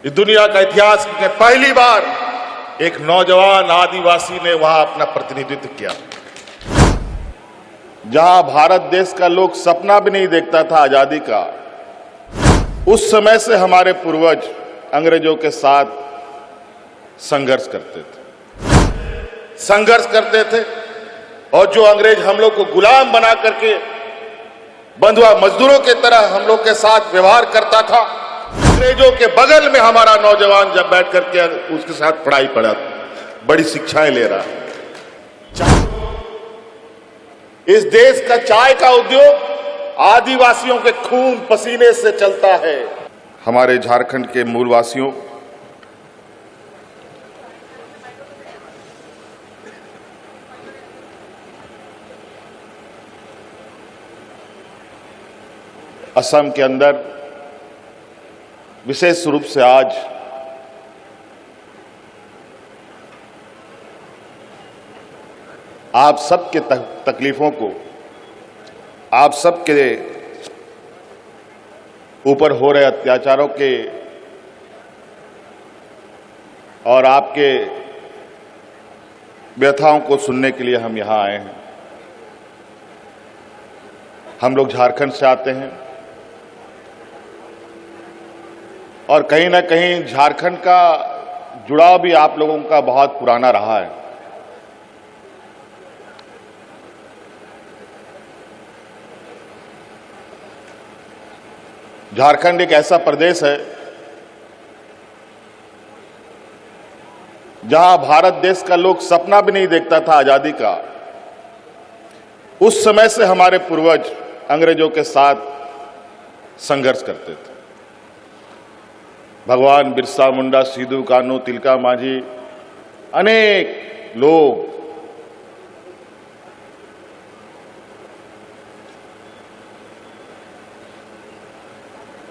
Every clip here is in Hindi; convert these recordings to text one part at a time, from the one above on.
इस दुनिया का इतिहास में पहली बार एक नौजवान आदिवासी ने वहां अपना प्रतिनिधित्व किया। जहां भारत देश का लोग सपना भी नहीं देखता था आजादी का, उस समय से हमारे पूर्वज अंग्रेजों के साथ संघर्ष करते थे और जो अंग्रेज हम लोग को गुलाम बना करके बंधुआ मजदूरों के तरह हम लोग के साथ व्यवहार करता था, अंग्रेजों के बगल में हमारा नौजवान जब बैठ करके उसके साथ पढ़ाई पढ़ा, बड़ी शिक्षाएं ले रहा। इस देश का चाय का उद्योग आदिवासियों के खून पसीने से चलता है। हमारे झारखंड के मूलवासियों, असम के अंदर विशेष रूप से आज आप सबके तकलीफों को, आप सबके ऊपर हो रहे अत्याचारों के और आपके व्यथाओं को सुनने के लिए हम यहां आए हैं। हम लोग झारखंड से आते हैं और कहीं ना कहीं झारखंड का जुड़ाव भी आप लोगों का बहुत पुराना रहा है। झारखंड एक ऐसा प्रदेश है जहां भारत देश का लोग सपना भी नहीं देखता था आजादी का। उस समय से हमारे पूर्वज अंग्रेजों के साथ संघर्ष करते थे। भगवान बिरसा मुंडा, सिद्धू कान्हू, तिलका मांझी, अनेक लोग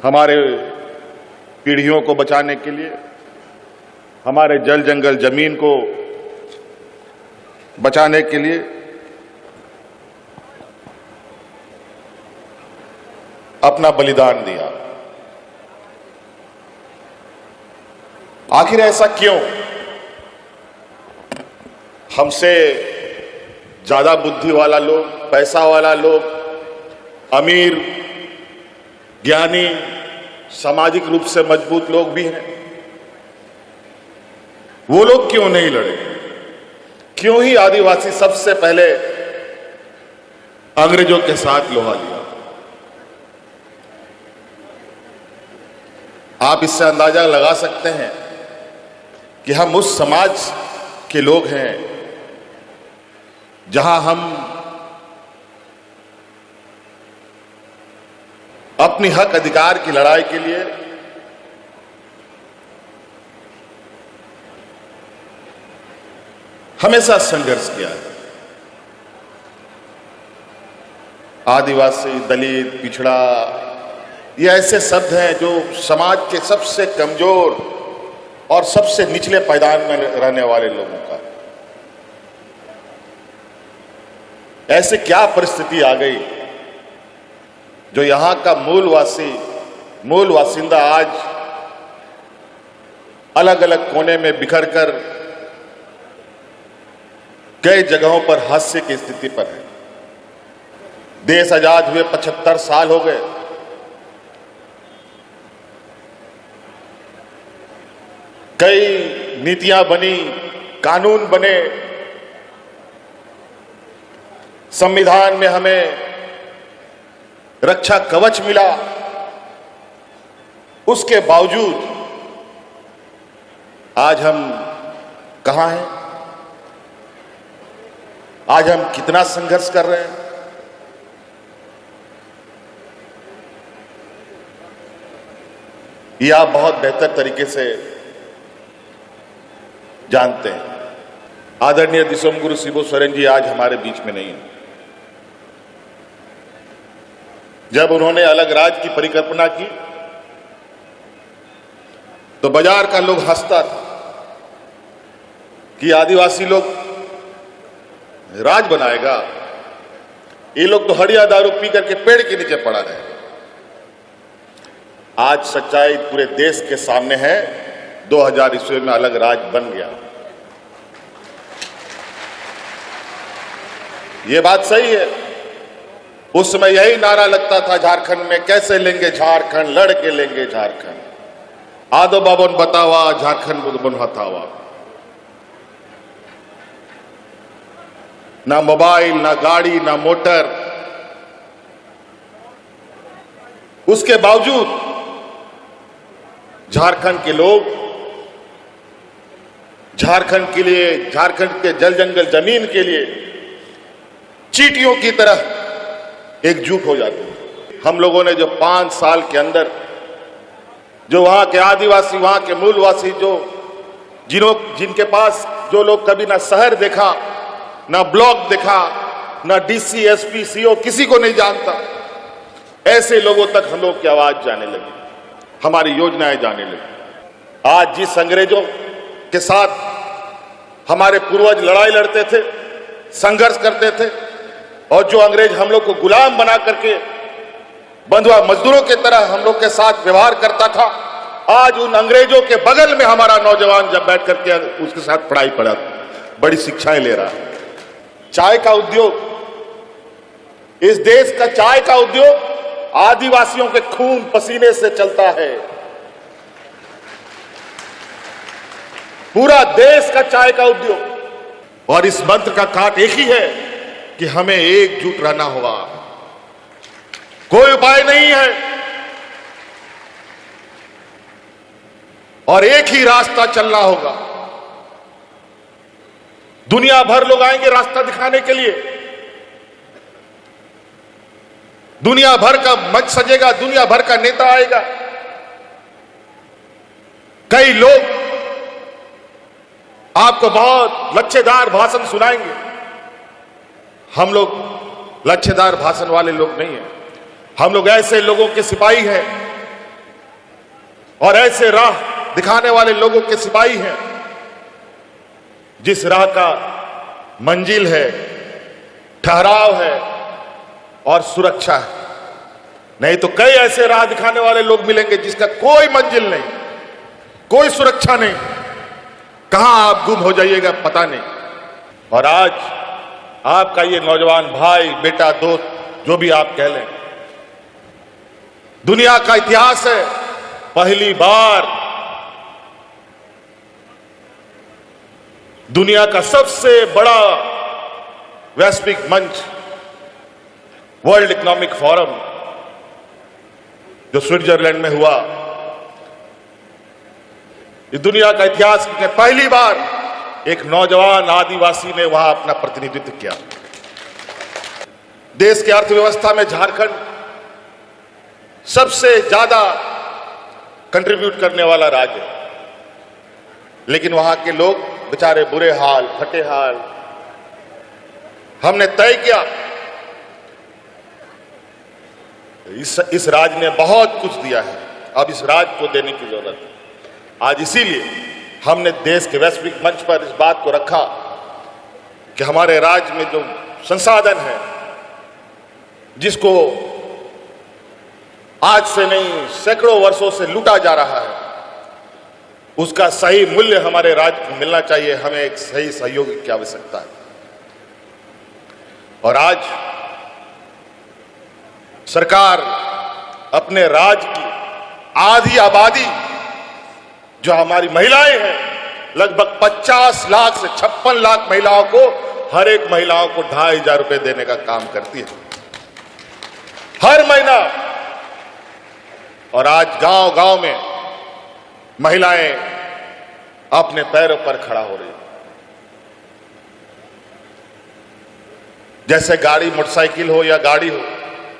हमारे पीढ़ियों को बचाने के लिए, हमारे जल जंगल जमीन को बचाने के लिए अपना बलिदान दिया। आखिर ऐसा क्यों? हमसे ज्यादा बुद्धि वाला लोग, पैसा वाला लोग, अमीर, ज्ञानी, सामाजिक रूप से मजबूत लोग भी हैं, वो लोग क्यों नहीं लड़े? क्यों ही आदिवासी सबसे पहले अंग्रेजों के साथ लोहा लिया? आप इससे अंदाजा लगा सकते हैं कि हम उस समाज के लोग हैं जहां हम अपनी हक अधिकार की लड़ाई के लिए हमेशा संघर्ष किया है। आदिवासी, दलित, पिछड़ा, ये ऐसे शब्द हैं जो समाज के सबसे कमजोर और सबसे निचले पायदान में रहने वाले लोगों का। ऐसे क्या परिस्थिति आ गई जो यहां का मूल वासिंदा आज अलग अलग कोने में बिखर कर कई जगहों पर हास्य की स्थिति पर है। देश आजाद हुए 75 साल हो गए। कई नीतियां बनी, कानून बने, संविधान में हमें रक्षा कवच मिला। उसके बावजूद आज हम कहां हैं? आज हम कितना संघर्ष कर रहे हैं? ये आप बहुत बेहतर तरीके से जानते हैं। आदरणीय दिसोम गुरु शिबू सोरेन जी आज हमारे बीच में नहीं है। जब उन्होंने अलग राज्य की परिकल्पना की तो बाजार का लोग हंसता था कि आदिवासी लोग राज बनाएगा, ये लोग तो हड़िया दारू पी करके पेड़ के नीचे पड़ा रहे। आज सच्चाई पूरे देश के सामने है। 2000 ईस्वी में अलग राज्य बन गया। ये बात सही है। उस समय यही नारा लगता था झारखंड में, कैसे लेंगे झारखंड, लड़ के लेंगे झारखंड। आदो बाबन बतावा झारखंड बुदबन हतावा। ना मोबाइल, ना गाड़ी, ना मोटर, उसके बावजूद झारखंड के लोग झारखंड के लिए, झारखंड के जल जंगल जमीन के लिए चींटियों की तरह एकजुट हो जाते हैं। हम लोगों ने जो 5 साल के अंदर जो वहां के आदिवासी, वहां के मूलवासी, जिनके पास जो लोग कभी ना शहर देखा, ना ब्लॉक देखा, ना डीसी, एसपी, सीओ, किसी को नहीं जानता, ऐसे लोगों तक हम लोग की आवाज जाने लगी, हमारी योजनाएं जाने लगी। आज जिस अंग्रेजों के साथ हमारे पूर्वज लड़ाई लड़ते थे, संघर्ष करते थे, और जो अंग्रेज हम लोग को गुलाम बना करके बंधुआ मजदूरों की तरह हम लोग के साथ व्यवहार करता था, आज उन अंग्रेजों के बगल में हमारा नौजवान जब बैठ करके उसके साथ पढ़ाई पढ़ा, बड़ी शिक्षाएं ले रहा है। चाय का उद्योग, इस देश का चाय का उद्योग आदिवासियों के खून पसीने से चलता है। पूरा देश का चाय का उद्योग। और इस मंत्र का काट एक ही है कि हमें एकजुट रहना होगा। कोई उपाय नहीं है और एक ही रास्ता चलना होगा। दुनिया भर लोग आएंगे रास्ता दिखाने के लिए, दुनिया भर का मंच सजेगा, दुनिया भर का नेता आएगा, कई लोग आपको बहुत लच्छेदार भाषण सुनाएंगे। हम लोग लच्छेदार भाषण वाले लोग नहीं हैं। हम लोग ऐसे लोगों के सिपाही हैं और ऐसे राह दिखाने वाले लोगों के सिपाही हैं जिस राह का मंजिल है, ठहराव है और सुरक्षा है। नहीं तो कई ऐसे राह दिखाने वाले लोग मिलेंगे जिसका कोई मंजिल नहीं, कोई सुरक्षा नहीं, कहां आप गुम हो जाइएगा पता नहीं। और आज आपका ये नौजवान भाई, बेटा, दोस्त, जो भी आप कह लें, दुनिया का इतिहास है, पहली बार दुनिया का सबसे बड़ा वैश्विक मंच वर्ल्ड इकोनॉमिक फोरम जो स्विट्जरलैंड में हुआ, इस दुनिया का इतिहास में पहली बार एक नौजवान आदिवासी ने वहां अपना प्रतिनिधित्व किया। देश की अर्थव्यवस्था में झारखंड सबसे ज्यादा कंट्रीब्यूट करने वाला राज्य है, लेकिन वहां के लोग बेचारे बुरे हाल, फटे हाल। हमने तय किया इस राज्य ने बहुत कुछ दिया है, अब इस राज्य को देने की जरूरत है। आज इसीलिए हमने देश के वैश्विक मंच पर इस बात को रखा कि हमारे राज्य में जो संसाधन है, जिसको आज से नहीं सैकड़ों वर्षों से लूटा जा रहा है, उसका सही मूल्य हमारे राज्य को मिलना चाहिए। हमें एक सही सहयोग की आवश्यकता है। और आज सरकार अपने राज्य की आधी आबादी जो हमारी महिलाएं हैं, लगभग 50 लाख से 56 लाख महिलाओं को, हर एक महिलाओं को 2500 रुपए देने का काम करती है हर महीना। और आज गांव गांव में महिलाएं अपने पैरों पर खड़ा हो रही है। जैसे गाड़ी, मोटरसाइकिल हो या गाड़ी हो,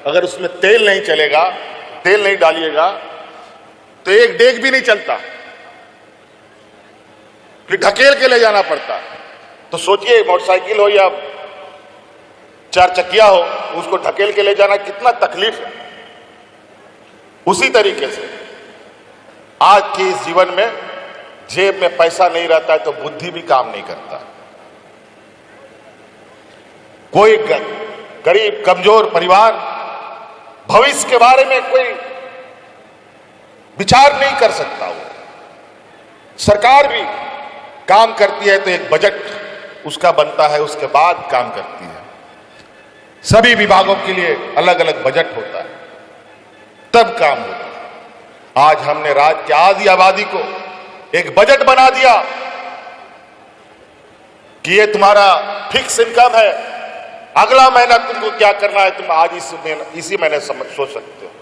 अगर उसमें तेल नहीं चलेगा, तेल नहीं डालिएगा तो एक डेग भी नहीं चलता, फिर ढकेल के ले जाना पड़ता। तो सोचिए मोटरसाइकिल हो या 4 चक्किया हो, उसको ढकेल के ले जाना कितना तकलीफ है। उसी तरीके से आज के इस जीवन में जेब में पैसा नहीं रहता है तो बुद्धि भी काम नहीं करता। कोई गरीब कमजोर परिवार भविष्य के बारे में कोई विचार नहीं कर सकता। वो सरकार भी काम करती है तो एक बजट उसका बनता है, उसके बाद काम करती है। सभी विभागों के लिए अलग अलग बजट होता है, तब काम होता है। आज हमने राज्य की आधी आबादी को एक बजट बना दिया कि ये तुम्हारा फिक्स इनकम है, अगला महीना तुमको क्या करना है तुम आज इसी महीने सोच सकते हो।